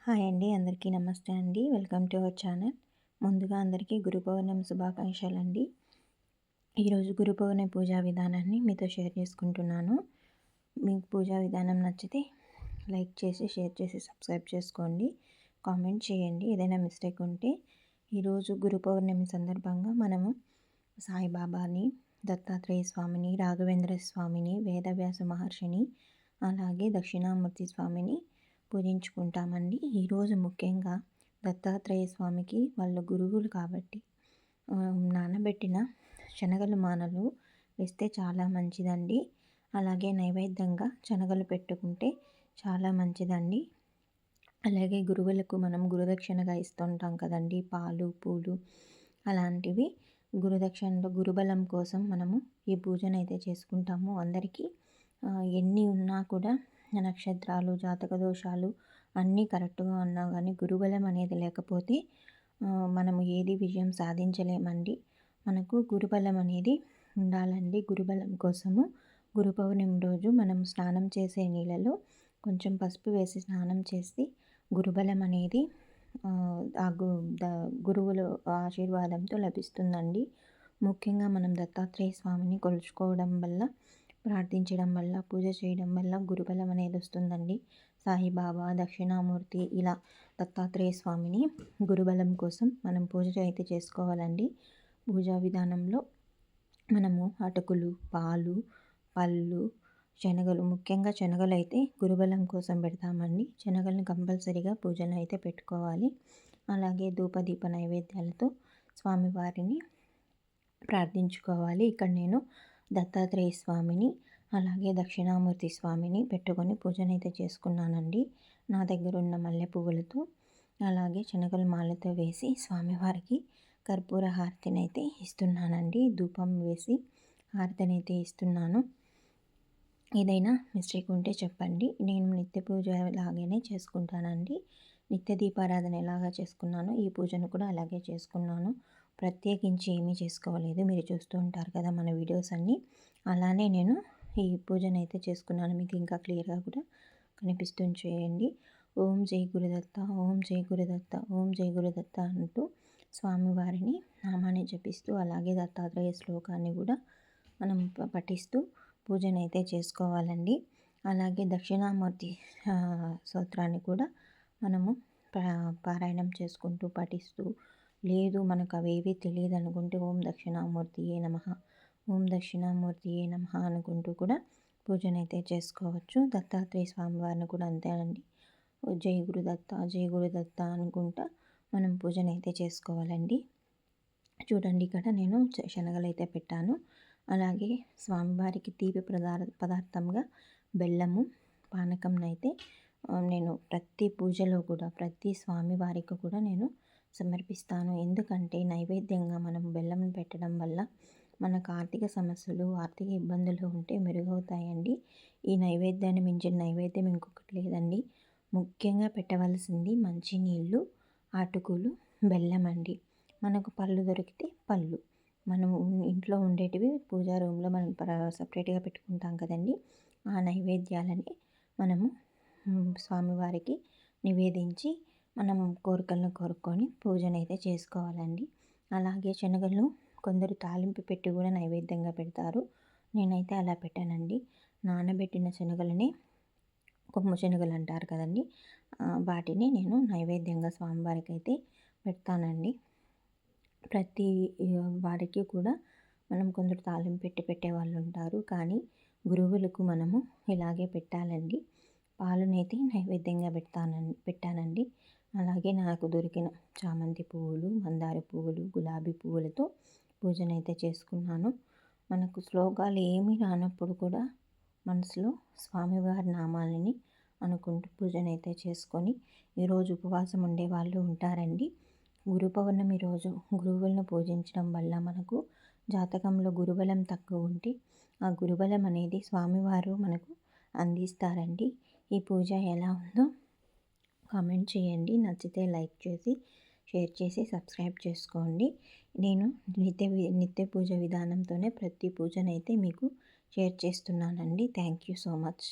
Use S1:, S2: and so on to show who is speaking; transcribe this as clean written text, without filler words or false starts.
S1: Hi అండి. అందరికీ నమస్తే అండి. Welcome to our channel. ముందుగా అందరికీ గురు పౌర్ణమి శుభాకాంక్షలండి. ఈరోజు గురు పౌర్ణమి పూజా విధానాన్ని మీతో షేర్ చేసుకుంటున్నాను. మీకు పూజా విధానం నచ్చితే లైక్ చేసి, షేర్ చేసి, సబ్స్క్రైబ్ చేసుకోండి. కామెంట్ చేయండి ఏదైనా మిస్టేక్ ఉంటే. ఈరోజు గురు పౌర్ణమి సందర్భంగా మనము సాయిబాబాని, దత్తాత్రేయ స్వామిని, రాఘవేంద్ర స్వామిని, వేదవ్యాస మహర్షిని, అలాగే దక్షిణామూర్తి స్వామిని పూజించుకుంటామండి. ఈరోజు ముఖ్యంగా దత్తాత్రేయ స్వామికి వాళ్ళ గురువులు కాబట్టి నానబెట్టిన శనగలు మానలు వేస్తే చాలా మంచిదండి. అలాగే నైవేద్యంగా శనగలు పెట్టుకుంటే చాలా మంచిదండి. అలాగే గురువులకు మనం గురుదక్షిణగా ఇస్తుంటాం కదండి, పాలు పూలు అలాంటివి. గురుదక్షిణలో గురుబలం కోసం మనము ఈ పూజనైతే చేసుకుంటాము. అందరికీ ఎన్ని ఉన్నా కూడా నక్షత్రాలు, జాతక దోషాలు అన్నీ కరెక్ట్గా ఉన్నా కానీ గురుబలం అనేది లేకపోతే మనము ఏది విజయం సాధించలేమండి. మనకు గురుబలం అనేది ఉండాలండి. గురుబలం కోసము గురు పౌర్ణమి రోజు మనం స్నానం చేసే నీళ్ళలో కొంచెం పసుపు వేసి స్నానం చేసి గురుబలం అనేది గురువుల ఆశీర్వాదంతో లభిస్తుందండి. ముఖ్యంగా మనం దత్తాత్రేయ స్వామిని కొలుచుకోవడం వల్ల, ప్రార్థించడం వల్ల, పూజ చేయడం వల్ల గురుబలం అనేది వస్తుందండి. సాయిబాబా, దక్షిణామూర్తి ఇలా దత్తాత్రేయ స్వామిని గురుబలం కోసం మనం పూజ అయితే చేసుకోవాలండి. పూజా విధానంలో మనము అటుకులు, పాలు, పళ్ళు, శనగలు, ముఖ్యంగా శనగలు అయితే గురుబలం కోసం పెడతామండి. శనగలను కంపల్సరీగా పూజలు అయితే పెట్టుకోవాలి. అలాగే ధూపదీప నైవేద్యాలతో స్వామివారిని ప్రార్థించుకోవాలి. ఇక్కడ నేను దత్తాత్రేయ స్వామిని, అలాగే దక్షిణామూర్తి స్వామిని పెట్టుకొని పూజనైతే చేసుకున్నానండి. నా దగ్గర ఉన్న మల్లె పువ్వులతో, అలాగే శనగల మాలతో వేసి స్వామివారికి కర్పూర హారతినైతే ఇస్తున్నానండి. ధూపం వేసి హారతినైతే ఇస్తున్నాను. ఏదైనా మిస్టేక్ ఉంటే చెప్పండి. నేను నిత్య పూజ లాగానే చేసుకుంటానండి. నిత్య దీపారాధన ఎలాగా చేసుకున్నానో ఈ పూజను కూడా అలాగే చేసుకున్నాను. ప్రత్యేకించి ఏమీ చేసుకోలేదు. మీరు చూస్తూ ఉంటారు కదా మన వీడియోస్ అన్నీ. అలానే నేను ఈ పూజనైతే చేసుకున్నాను. మీకు ఇంకా క్లియర్గా కూడా కనిపిస్తుంది చేయండి. ఓం జై గురుదత్త, ఓం జై గురుదత్త, ఓం జై గురుదత్త అంటూ స్వామివారిని నామాన్ని జపిస్తూ, అలాగే దత్తాత్రేయ శ్లోకాన్ని కూడా మనం పఠిస్తూ పూజనైతే చేసుకోవాలండి. అలాగే దక్షిణామూర్తి స్తోత్రాన్ని కూడా మనము పారాయణం చేసుకుంటూ పఠిస్తూ, లేదు మనకు అవేవి తెలియదు అనుకుంటే ఓం దక్షిణామూర్తియే నమః, ఓం దక్షిణామూర్తియే నమః అనుకుంటూ కూడా పూజనైతే చేసుకోవచ్చు. దత్తాత్రేయ స్వామి వారిని కూడా అంతేనండి. జై గురుదత్త, జై గురుదత్త అనుకుంటా మనం పూజనైతే చేసుకోవాలండి. చూడండి ఇక్కడ నేను శనగలు అయితే పెట్టాను. అలాగే స్వామివారికి తీపి పదార్థంగా బెల్లము, పానకంనైతే నేను ప్రతి పూజలో కూడా, ప్రతి స్వామివారికి కూడా నేను సమర్పిస్తాను. ఎందుకంటే నైవేద్యంగా మనం బెల్లం పెట్టడం వల్ల మనకు ఆర్థిక సమస్యలు, ఆర్థిక ఇబ్బందులు ఉంటే మెరుగవుతాయండి. ఈ నైవేద్యాన్ని మించిన నైవేద్యం ఇంకొకటి లేదండి. ముఖ్యంగా పెట్టవలసింది మంచినీళ్ళు, అటుకులు, బెల్లం అండి. మనకు పళ్ళు దొరికితే పళ్ళు, మనం ఇంట్లో ఉండేటివి పూజా రూమ్లో మనం సపరేట్గా పెట్టుకుంటాం కదండి. ఆ నైవేద్యాలని మనము స్వామివారికి నివేదించి మనం కోరికలను కోరుకొని పూజనైతే చేసుకోవాలండి. అలాగే శనగలు కొందరు తాలింపు పెట్టి కూడా నైవేద్యంగా పెడతారు. నేనైతే అలా పెట్టానండి. నానబెట్టిన శనగలని, కొమ్ము శనగలు అంటారు కదండి, వాటిని నేను నైవేద్యంగా స్వామివారికి అయితే పెడతానండి. ప్రతి వారికి కూడా మనం కొందరు తాలింపు పెట్టి పెట్టేవాళ్ళు ఉంటారు, కానీ గురువులకు మనము ఇలాగే పెట్టాలండి. పాలునైతే నైవేద్యంగా పెట్టానండి. అలాగే నాకు దొరికిన చామంతి పువ్వులు, మందార పువ్వులు, గులాబీ పువ్వులతో పూజనైతే చేసుకున్నాను. మనకు శ్లోకాలు ఏమీ రానప్పుడు కూడా మనసులో స్వామివారి నామాలని అనుకుంటూ పూజనైతే చేసుకొని, ఈరోజు ఉపవాసం ఉండే వాళ్ళు ఉంటారండి. గురు పౌర్ణమి రోజు గురువులను పూజించడం వల్ల మనకు జాతకంలో గురుబలం తక్కువ ఉంటే ఆ గురుబలం అనేది స్వామివారు మనకు అందిస్తారండి. ఈ పూజ ఎలా ఉందో కామెంట్ చేయండి. నచ్చితే లైక్ చేసి, షేర్ చేసి, సబ్స్క్రైబ్ చేసుకోండి. నేను నిత్య పూజ విధానంతోనే ప్రతి పూజనైతే మీకు షేర్ చేస్తున్నానండి. Thank you so much.